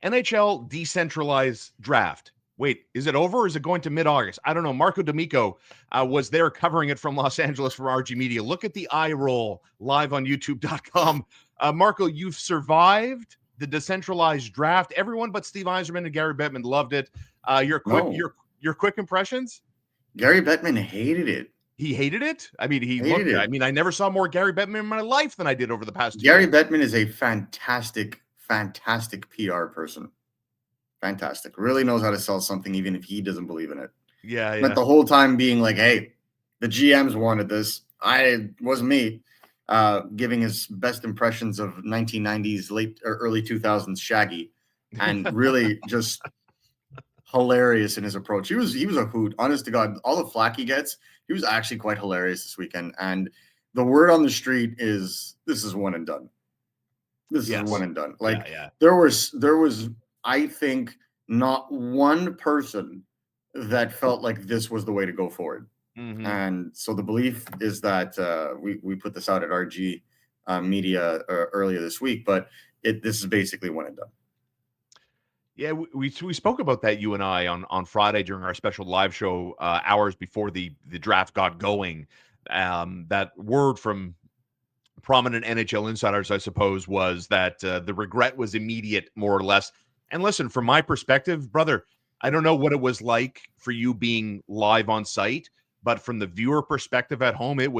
NHL Decentralized Draft. Wait, is it over or is it going to mid-August? I don't know. Marco D'Amico was there covering it from Los Angeles for RG Media. Look at the eye roll live on youtube.com. Marco, you've survived the Decentralized Draft. Everyone but Steve Yzerman and Gary Bettman loved it. Your quick impressions? Gary Bettman hated it. He hated it? I mean, I never saw more Gary Bettman in my life than I did over the past 2 years. years. Gary Bettman is a fantastic PR person. Fantastic. Really knows how to sell something even if he doesn't believe in it. Yeah. But the whole time being like, hey, the GMs wanted this. It wasn't me. Giving his best impressions of 1990s, late or early 2000s Shaggy, and really just hilarious in his approach. He was a hoot. Honest to God, all the flack he gets, he was actually quite hilarious this weekend. And the word on the street is this is one and done. This is one and done. Like there was, I think, not one person that felt like this was the way to go forward. Mm-hmm. And so the belief is that we put this out at RG Media earlier this week, but this is basically one and done. Yeah, we spoke about that, you and I, on Friday during our special live show hours before the draft got going. That word from prominent NHL insiders, I suppose, was that the regret was immediate, more or less. And listen, from my perspective, brother, I don't know what it was like for you being live on site, but from the viewer perspective at home, there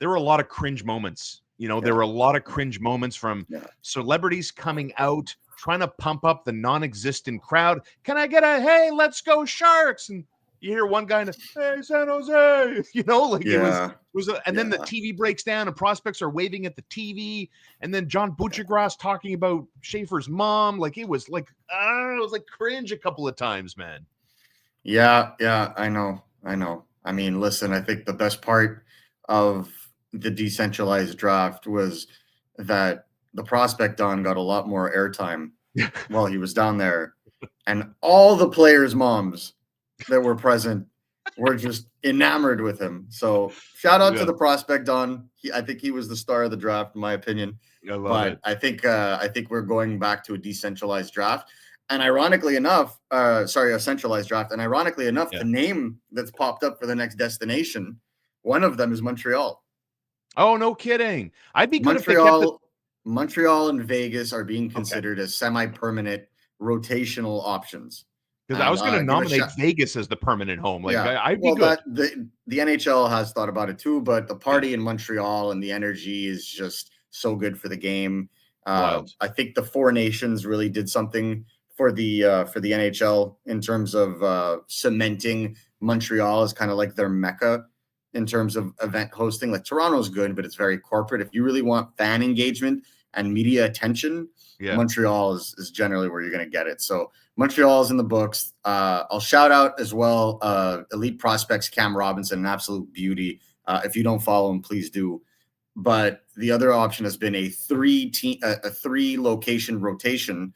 were a lot of cringe moments. There were a lot of cringe moments from celebrities coming out, trying to pump up the non-existent crowd. Can I get a, hey, let's go Sharks? And you hear one guy, hey, San Jose, it was, then the TV breaks down and prospects are waving at the TV. And then John Buccigross talking about Schaefer's mom. Like it was like cringe a couple of times, man. Yeah. I know. I mean, listen, I think the best part of the decentralized draft was that the prospect Don got a lot more airtime while he was down there. And all the players' moms that were present were just enamored with him. So shout out to the prospect Don. I think he was the star of the draft, in my opinion. I think we're going back to a decentralized draft. And ironically enough, a centralized draft. And ironically enough, the name that's popped up for the next destination, one of them is Montreal. Oh, no kidding. I'd be good Montreal and Vegas are being considered as semi-permanent rotational options. Because I was going to nominate Vegas as the permanent home. I'd be good. The NHL has thought about it too, but the party in Montreal and the energy is just so good for the game. I think the Four Nations really did something for the NHL in terms of cementing Montreal as kind of like their mecca in terms of event hosting. Like Toronto's good, but it's very corporate. If you really want fan engagement and media attention, Montreal is generally where you're going to get it. So Montreal is in the books. I'll shout out as well, Elite Prospects, Cam Robinson, an absolute beauty. If you don't follow him, please do. But the other option has been a three location rotation.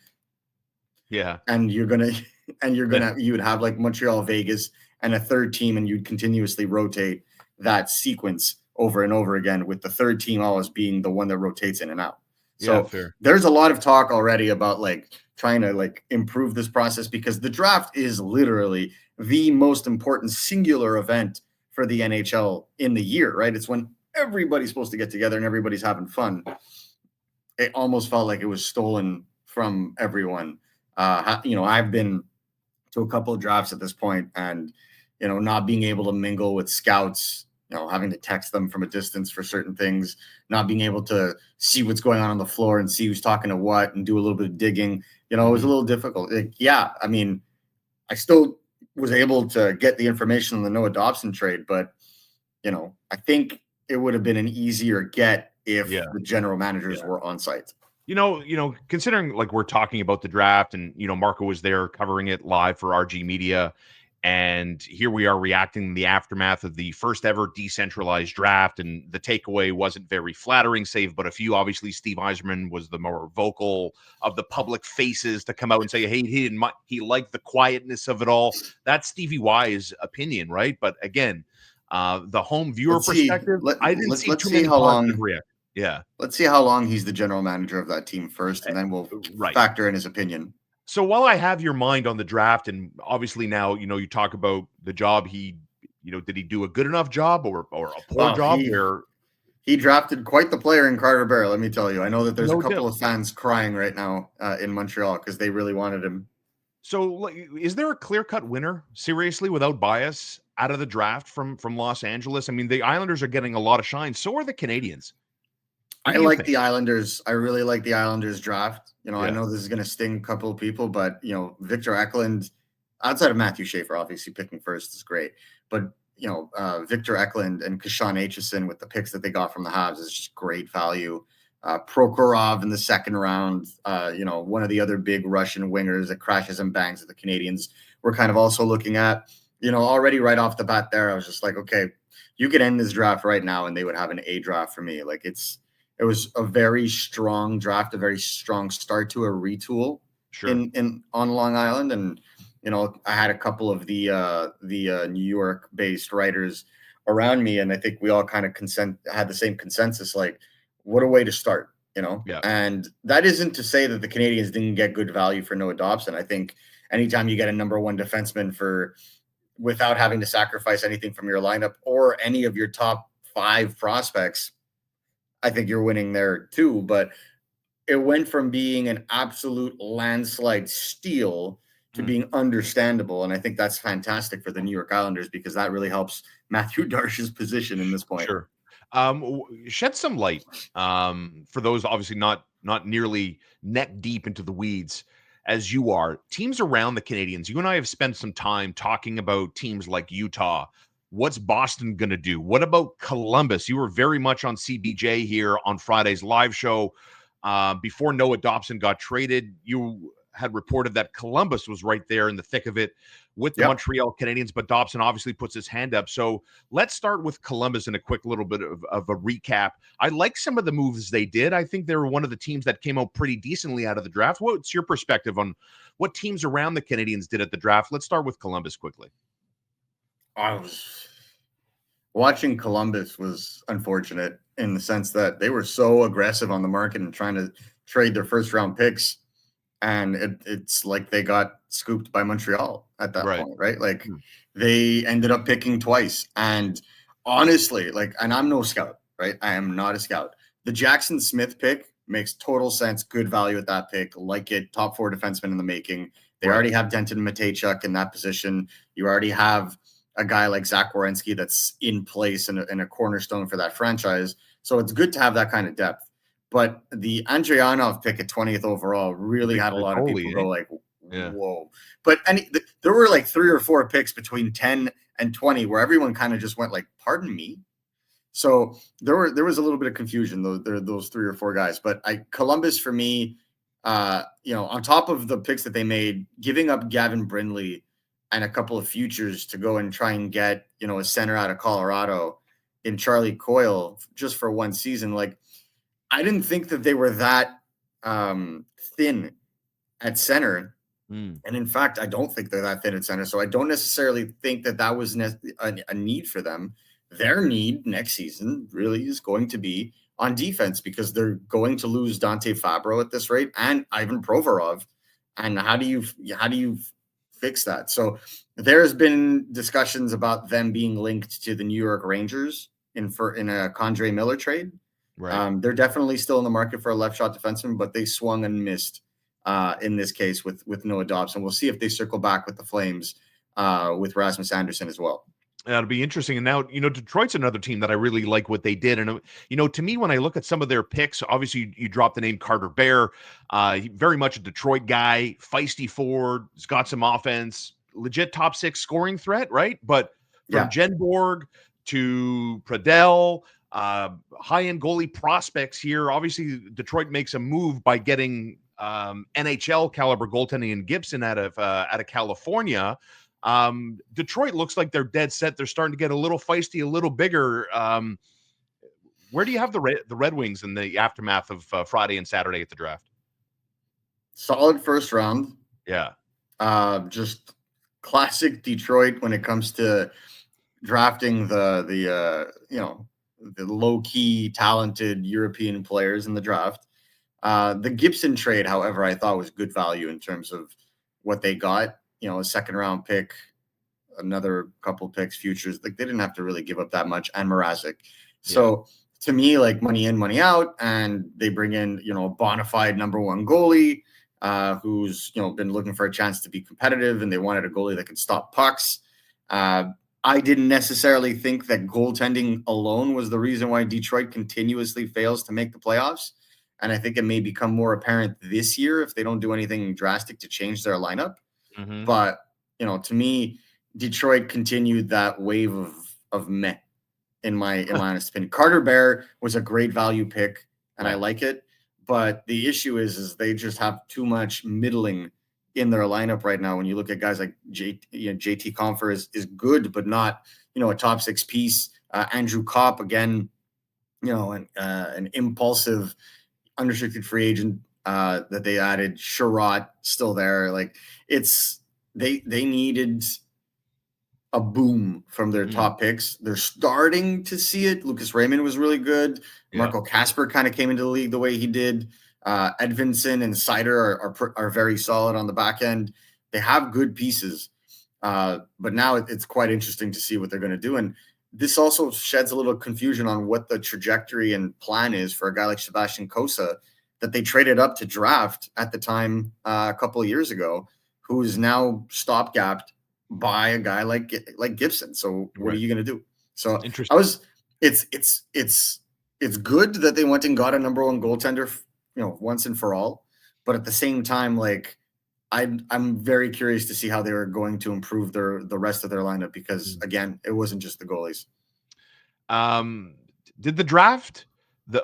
Yeah. And you would have like Montreal, Vegas, and a third team, and you'd continuously rotate that sequence over and over again, with the third team always being the one that rotates in and out. So there's a lot of talk already about like trying to like improve this process, because the draft is literally the most important singular event for the NHL in the year, right? It's when everybody's supposed to get together and everybody's having fun. It almost felt like it was stolen from everyone. I've been to a couple of drafts at this point, and, not being able to mingle with scouts, having to text them from a distance for certain things, not being able to see what's going on the floor and see who's talking to what and do a little bit of digging, it was a little difficult. I still was able to get the information on the Noah Dobson trade, but, I think it would have been an easier get if the general managers were on site. Considering like we're talking about the draft and, Marco was there covering it live for RG Media. And here we are reacting in the aftermath of the first ever decentralized draft. And the takeaway wasn't very flattering, save but a few. Obviously, Steve Yzerman was the more vocal of the public faces to come out and say, hey, he liked the quietness of it all. That's Stevie Y's opinion, right? But again, the home viewer perspective, I didn't see too many positive reactions. Yeah. Let's see how long he's the general manager of that team first, and then we'll factor in his opinion. So while I have your mind on the draft, and obviously now, you talk about the job did he do a good enough job or a poor Well, job where he drafted quite the player in Carter Bear, let me tell you. I know that there's a no couple doubt. of fans crying right now in Montreal because they really wanted him. So like, is there a clear-cut winner, seriously, without bias, out of the draft from Los Angeles? I mean, the Islanders are getting a lot of shine. So are the Canadiens. Who I do you like think? the Islanders. I really like the Islanders draft. I Yeah. know this is going to sting a couple of people, but Victor Eklund, outside of Matthew Schaefer, obviously picking first is great. But Victor Eklund and Kashawn Aitchison with the picks that they got from the Habs is just great value. Prokhorov in the second round, one of the other big Russian wingers that crashes and bangs at the Canadiens. We're kind of also looking at, already right off the bat there, I was just like, okay, you could end this draft right now and they would have an A draft for me. Like it was a very strong draft, a very strong start to a retool Sure. in on Long Island. And I had a couple of the New York based writers around me, and I think we all kind of had the same consensus. Like, what a way to start, Yeah. And that isn't to say that the Canadiens didn't get good value for Noah Dobson. I think anytime you get a number one defenseman without having to sacrifice anything from your lineup or any of your top 5 prospects, I think you're winning there too. But it went from being an absolute landslide steal to Hmm. being understandable. And I think that's fantastic for the New York Islanders because that really helps Matthew Darsh's position in this point. Sure. Shed some light for those obviously not nearly neck deep into the weeds as you are. Teams around the Canadians. You and I have spent some time talking about teams like Utah. What's Boston going to do? What about Columbus? You were very much on CBJ here on Friday's live show. Before Noah Dobson got traded, you had reported that Columbus was right there in the thick of it with the Yep. Montreal Canadiens, but Dobson obviously puts his hand up. So let's start with Columbus in a quick little bit of a recap. I like some of the moves they did. I think they were one of the teams that came out pretty decently out of the draft. What's your perspective on what teams around the Canadiens did at the draft? Let's start with Columbus quickly. I was watching Columbus was unfortunate in the sense that they were so aggressive on the market and trying to trade their first round picks. And it's like they got scooped by Montreal at that Right. point, right? Like Hmm. they ended up picking twice. And honestly, and I'm no scout, right? I am not a scout. The Jackson Smith pick makes total sense. Good value at that pick. Like it, top 4 defenseman in the making. They Right. already have Denton Matejchuk in that position. You already have a guy like Zach Werenski that's in place and a cornerstone for that franchise. So it's good to have that kind of depth. But the Andrianov pick at 20th overall really The, had a the lot of people goalie, eh? go like, Yeah. whoa. But there were like 3 or 4 picks between 10 and 20 where everyone kind of just went like, pardon me. So there was a little bit of confusion, those 3 or 4 guys. But Columbus for me, on top of the picks that they made, giving up Gavin Brindley and a couple of futures to go and try and get, a center out of Colorado in Charlie Coyle just for one season. Like, I didn't think that they were that thin at center. Mm. And in fact, I don't think they're that thin at center. So I don't necessarily think that was a need for them. Their need next season really is going to be on defense because they're going to lose Dante Fabro at this rate and Ivan Provorov. And how do you fix that? So there's been discussions about them being linked to the New York Rangers in a Condre Miller trade. Right. They're definitely still in the market for a left shot defenseman, but they swung and missed in this case with Noah Dobson. We'll see if they circle back with the Flames with Rasmus Anderson as well. That'll be interesting. And now, Detroit's another team that I really like what they did. And, to me, when I look at some of their picks, obviously you dropped the name Carter Bear, very much a Detroit guy, feisty forward, he's got some offense, legit top 6 scoring threat, right? But from Yeah. Jenborg to Pradell, high-end goalie prospects here. Obviously, Detroit makes a move by getting NHL caliber goaltending in Gibson out of California. Detroit looks like they're dead set. They're starting to get a little feisty, a little bigger. Where do you have the Red Wings in the aftermath of Friday and Saturday at the draft? Solid first round. Yeah. Just classic Detroit when it comes to drafting the low key talented European players in the draft. The Gibson trade, however, I thought was good value in terms of what they got, a second round pick, another couple picks, futures. Like they didn't have to really give up that much, and Mrazek. So to me, like money in, money out, and they bring in, a bona fide number one goalie who's been looking for a chance to be competitive, and they wanted a goalie that could stop pucks. I didn't necessarily think that goaltending alone was the reason why Detroit continuously fails to make the playoffs. And I think it may become more apparent this year if they don't do anything drastic to change their lineup. Mm-hmm. But, to me, Detroit continued that wave of meh, in my honest opinion. Carter Bear was a great value pick, and I like it. But the issue is they just have too much middling in their lineup right now. When you look at guys like JT Compher is good, but not, a top six piece. Andrew Kopp, again, an impulsive unrestricted free agent that they added. Sherratt still there. Like they needed a boom from their top picks. They're starting to see it. Lucas Raymond was really good. Marco Kasper kind of came into the league the way he did. Edvinson and Sider are very solid on the back end. They have good pieces, but now it's quite interesting to see what they're going to do. And this also sheds a little confusion on what the trajectory and plan is for a guy like Sebastian Cossa that they traded up to draft at the time a couple of years ago, who is now stopgapped by a guy like Gibson. So what are you going to do? So it's good that they went and got a number one goaltender, once and for all. But at the same time, like I'm very curious to see how they are going to improve the rest of their lineup, because again, it wasn't just the goalies. Did the draft,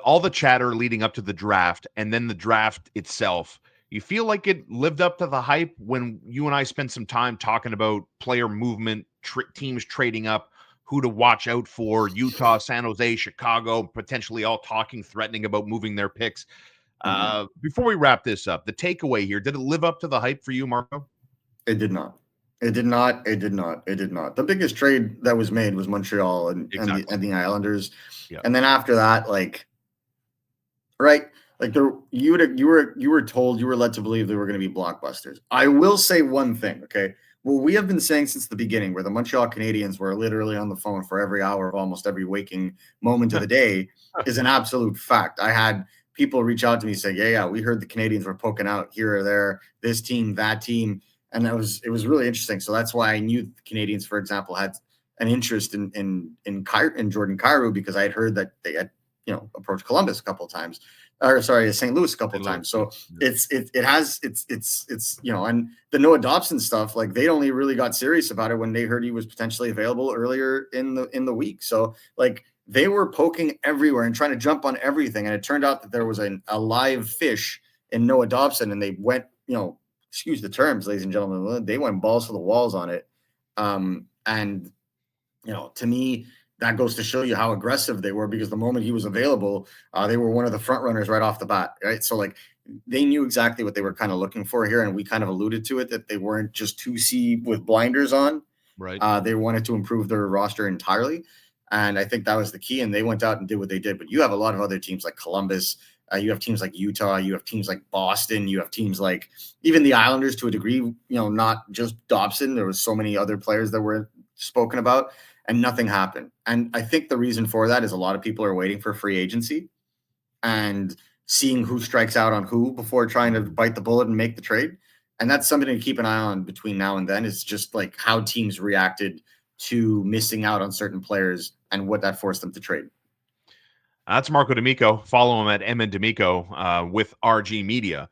all the chatter leading up to the draft and then the draft itself, you feel like it lived up to the hype when you and I spent some time talking about player movement, teams trading up, who to watch out for, Utah, San Jose, Chicago, potentially all talking, threatening about moving their picks. Before we wrap this up, the takeaway here, did it live up to the hype for you, Marco? It did not. It did not. The biggest trade that was made was Montreal and the Islanders. Yeah. And then after that, you were told, you were led to believe they were going to be blockbusters. I will say one thing, okay? Well, we have been saying since the beginning, where the Montreal Canadiens were literally on the phone for every hour of almost every waking moment of the day, is an absolute fact. I had people reach out to me saying, yeah, we heard the Canadiens were poking out here or there, this team, that team. And it was really interesting. So that's why I knew the Canadiens, for example, had an interest in Jordan Kyrou, because I had heard that they had, approached Columbus a couple of times, or sorry, St. Louis a couple of times. So it's and the Noah Dobson stuff, like they only really got serious about it when they heard he was potentially available earlier in the week. So they were poking everywhere and trying to jump on everything. And it turned out that there was a live fish in Noah Dobson, and they went, excuse the terms, ladies and gentlemen, they went balls to the walls on it. And to me, that goes to show you how aggressive they were, because the moment he was available, they were one of the front runners right off the bat, right? So they knew exactly what they were kind of looking for here, and we kind of alluded to it, that they weren't just 2C with blinders on. Right. They wanted to improve their roster entirely, and I think that was the key, and they went out and did what they did. But you have a lot of other teams like Columbus, you have teams like Utah, you have teams like Boston, you have teams like even the Islanders to a degree, not just Dobson. There was so many other players that were spoken about, and nothing happened. And I think the reason for that is a lot of people are waiting for free agency and seeing who strikes out on who before trying to bite the bullet and make the trade. And that's something to keep an eye on between now and then, is just how teams reacted to missing out on certain players and what that forced them to trade. That's Marco D'Amico. Follow him at D'Amico with RG Media.